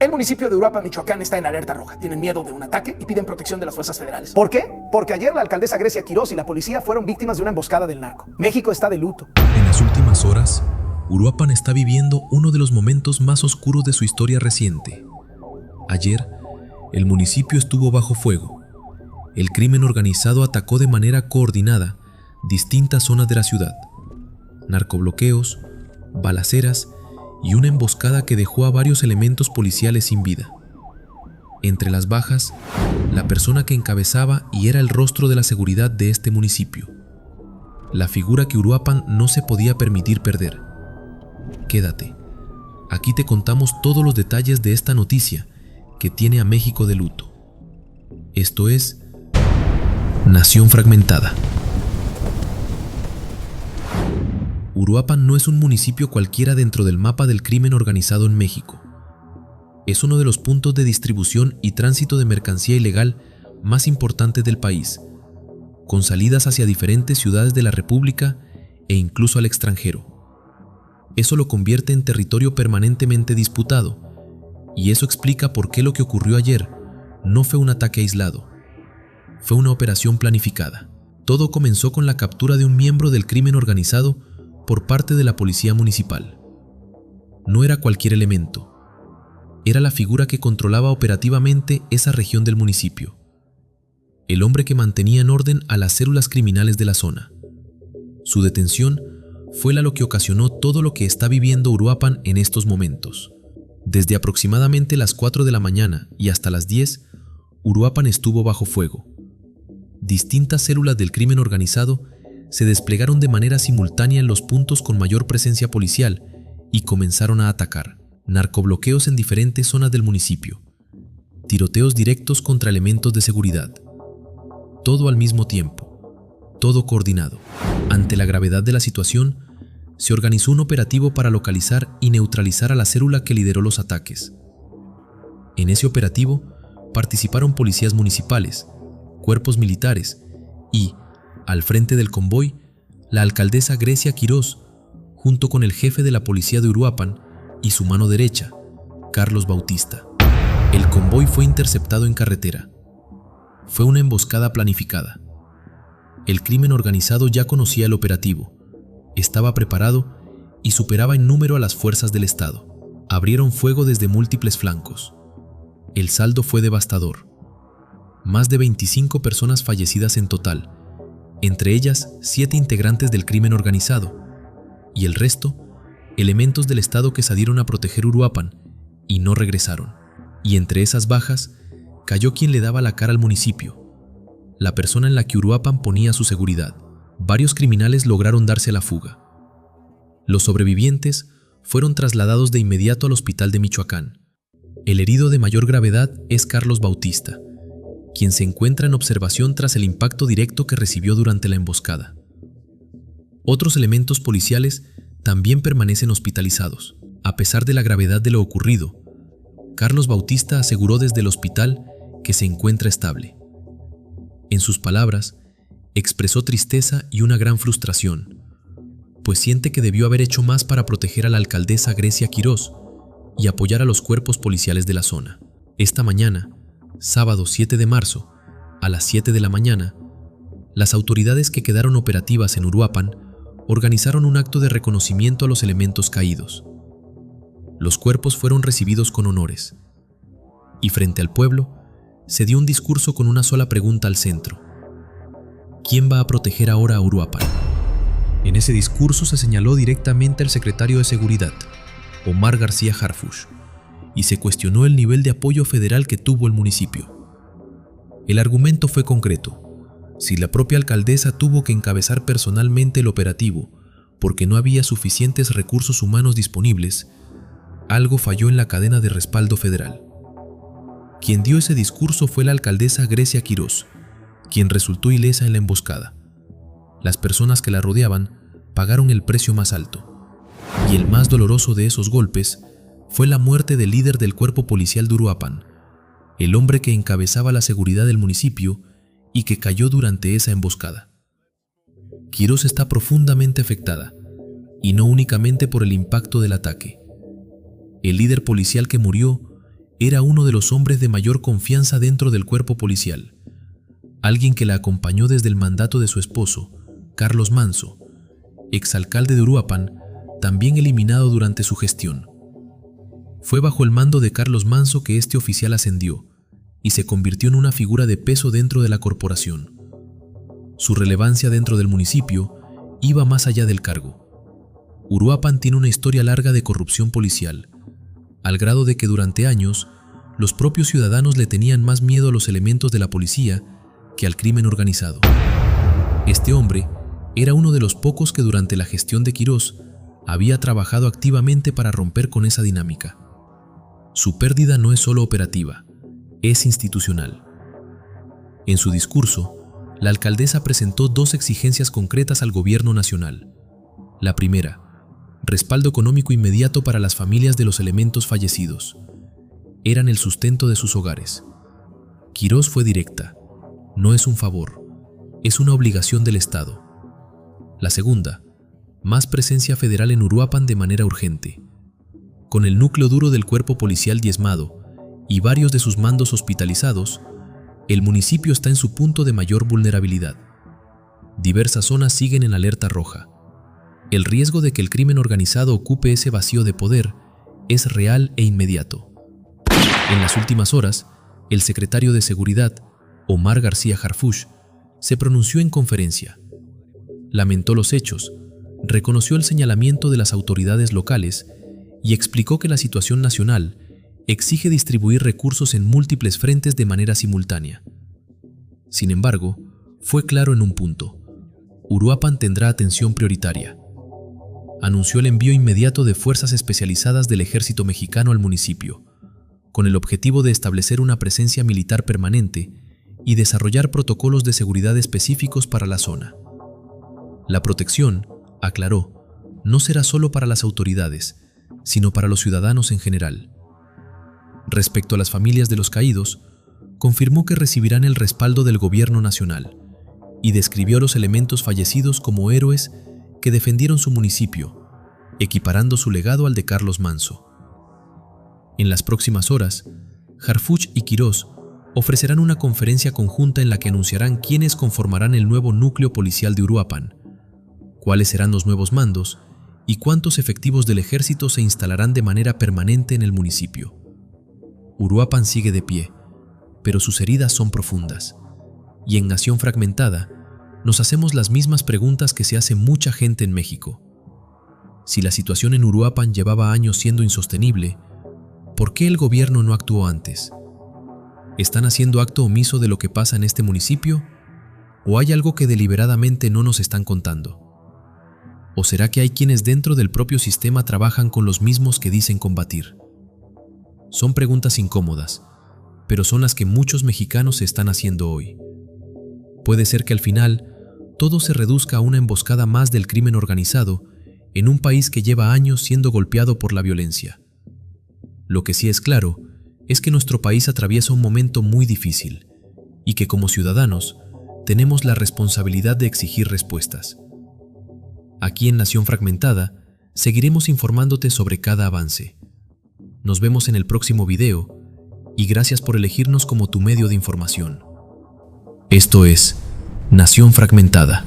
El municipio de Uruapan, Michoacán, está en alerta roja. Tienen miedo de un ataque y piden protección de las fuerzas federales. ¿Por qué? Porque ayer la alcaldesa Grecia Quirós y la policía fueron víctimas de una emboscada del narco. México está de luto. En las últimas horas, Uruapan está viviendo uno de los momentos más oscuros de su historia reciente. Ayer, el municipio estuvo bajo fuego. El crimen organizado atacó de manera coordinada distintas zonas de la ciudad. Narcobloqueos, balaceras y una emboscada que dejó a varios elementos policiales sin vida. Entre las bajas, la persona que encabezaba y era el rostro de la seguridad de este municipio. La figura que Uruapan no se podía permitir perder. Quédate. Aquí te contamos todos los detalles de esta noticia que tiene a México de luto. Esto es Nación Fragmentada. Uruapan no es un municipio cualquiera dentro del mapa del crimen organizado en México. Es uno de los puntos de distribución y tránsito de mercancía ilegal más importantes del país, con salidas hacia diferentes ciudades de la República e incluso al extranjero. Eso lo convierte en territorio permanentemente disputado, y eso explica por qué lo que ocurrió ayer no fue un ataque aislado. Fue una operación planificada. Todo comenzó con la captura de un miembro del crimen organizado por parte de la policía municipal. No era cualquier elemento. Era la figura que controlaba operativamente esa región del municipio. El hombre que mantenía en orden a las células criminales de la zona. Su detención fue lo que ocasionó todo lo que está viviendo Uruapan en estos momentos. Desde aproximadamente las 4 de la mañana y hasta las 10, Uruapan estuvo bajo fuego. Distintas células del crimen organizado se desplegaron de manera simultánea en los puntos con mayor presencia policial y comenzaron a atacar. Narcobloqueos en diferentes zonas del municipio. Tiroteos directos contra elementos de seguridad. Todo al mismo tiempo. Todo coordinado. Ante la gravedad de la situación, se organizó un operativo para localizar y neutralizar a la célula que lideró los ataques. En ese operativo participaron policías municipales, cuerpos militares y, al frente del convoy, la alcaldesa Grecia Quirós, junto con el jefe de la policía de Uruapan y su mano derecha, Carlos Bautista. El convoy fue interceptado en carretera. Fue una emboscada planificada. El crimen organizado ya conocía el operativo, estaba preparado y superaba en número a las fuerzas del Estado. Abrieron fuego desde múltiples flancos. El saldo fue devastador. Más de 25 personas fallecidas en total, entre ellas 7 integrantes del crimen organizado, y el resto, elementos del Estado que salieron a proteger Uruapan y no regresaron. Y entre esas bajas, cayó quien le daba la cara al municipio, la persona en la que Uruapan ponía su seguridad. Varios criminales lograron darse a la fuga. Los sobrevivientes fueron trasladados de inmediato al hospital de Michoacán. El herido de mayor gravedad es Carlos Bautista, quien se encuentra en observación tras el impacto directo que recibió durante la emboscada. Otros elementos policiales también permanecen hospitalizados. A pesar de la gravedad de lo ocurrido, Carlos Bautista aseguró desde el hospital que se encuentra estable. En sus palabras, expresó tristeza y una gran frustración, pues siente que debió haber hecho más para proteger a la alcaldesa Grecia Quirós y apoyar a los cuerpos policiales de la zona. Esta mañana, sábado 7 de marzo, a las 7 de la mañana, las autoridades que quedaron operativas en Uruapan organizaron un acto de reconocimiento a los elementos caídos. Los cuerpos fueron recibidos con honores, y frente al pueblo se dio un discurso con una sola pregunta al centro: ¿quién va a proteger ahora a Uruapan? En ese discurso se señaló directamente al secretario de Seguridad, Omar García Harfuch, y se cuestionó el nivel de apoyo federal que tuvo el municipio. El argumento fue concreto: si la propia alcaldesa tuvo que encabezar personalmente el operativo porque no había suficientes recursos humanos disponibles, algo falló en la cadena de respaldo federal. Quien dio ese discurso fue la alcaldesa Grecia Quirós, quien resultó ilesa en la emboscada. Las personas que la rodeaban pagaron el precio más alto, y el más doloroso de esos golpes fue la muerte del líder del cuerpo policial de Uruapan, el hombre que encabezaba la seguridad del municipio y que cayó durante esa emboscada. Quirós está profundamente afectada, y no únicamente por el impacto del ataque. El líder policial que murió era uno de los hombres de mayor confianza dentro del cuerpo policial, alguien que la acompañó desde el mandato de su esposo, Carlos Manso, exalcalde de Uruapan, también eliminado durante su gestión. Fue bajo el mando de Carlos Manso que este oficial ascendió y se convirtió en una figura de peso dentro de la corporación. Su relevancia dentro del municipio iba más allá del cargo. Uruapan tiene una historia larga de corrupción policial, al grado de que durante años los propios ciudadanos le tenían más miedo a los elementos de la policía que al crimen organizado. Este hombre era uno de los pocos que durante la gestión de Quirós había trabajado activamente para romper con esa dinámica. Su pérdida no es solo operativa, es institucional. En su discurso, la alcaldesa presentó dos exigencias concretas al gobierno nacional. La primera, respaldo económico inmediato para las familias de los elementos fallecidos. Eran el sustento de sus hogares. Quirós fue directa. No es un favor, es una obligación del Estado. La segunda, más presencia federal en Uruapan de manera urgente. Con el núcleo duro del cuerpo policial diezmado y varios de sus mandos hospitalizados, el municipio está en su punto de mayor vulnerabilidad. Diversas zonas siguen en alerta roja. El riesgo de que el crimen organizado ocupe ese vacío de poder es real e inmediato. En las últimas horas, el secretario de Seguridad, Omar García Harfuch, se pronunció en conferencia. Lamentó los hechos, reconoció el señalamiento de las autoridades locales y explicó que la situación nacional exige distribuir recursos en múltiples frentes de manera simultánea. Sin embargo, fue claro en un punto: Uruapan tendrá atención prioritaria. Anunció el envío inmediato de fuerzas especializadas del ejército mexicano al municipio, con el objetivo de establecer una presencia militar permanente y desarrollar protocolos de seguridad específicos para la zona. La protección, aclaró, no será solo para las autoridades, sino para los ciudadanos en general. Respecto a las familias de los caídos, confirmó que recibirán el respaldo del gobierno nacional y describió a los elementos fallecidos como héroes que defendieron su municipio, equiparando su legado al de Carlos Manso. En las próximas horas, Harfuch y Quirós ofrecerán una conferencia conjunta en la que anunciarán quiénes conformarán el nuevo núcleo policial de Uruapan, cuáles serán los nuevos mandos y cuántos efectivos del ejército se instalarán de manera permanente en el municipio. Uruapan sigue de pie, pero sus heridas son profundas, y en Nación Fragmentada nos hacemos las mismas preguntas que se hace mucha gente en México. Si la situación en Uruapan llevaba años siendo insostenible, ¿por qué el gobierno no actuó antes? ¿Están haciendo acto omiso de lo que pasa en este municipio? ¿O hay algo que deliberadamente no nos están contando? ¿O será que hay quienes dentro del propio sistema trabajan con los mismos que dicen combatir? Son preguntas incómodas, pero son las que muchos mexicanos se están haciendo hoy. Puede ser que al final todo se reduzca a una emboscada más del crimen organizado en un país que lleva años siendo golpeado por la violencia. Lo que sí es claro es que nuestro país atraviesa un momento muy difícil y que como ciudadanos tenemos la responsabilidad de exigir respuestas. Aquí en Nación Fragmentada seguiremos informándote sobre cada avance. Nos vemos en el próximo video y gracias por elegirnos como tu medio de información. Esto es Nación Fragmentada.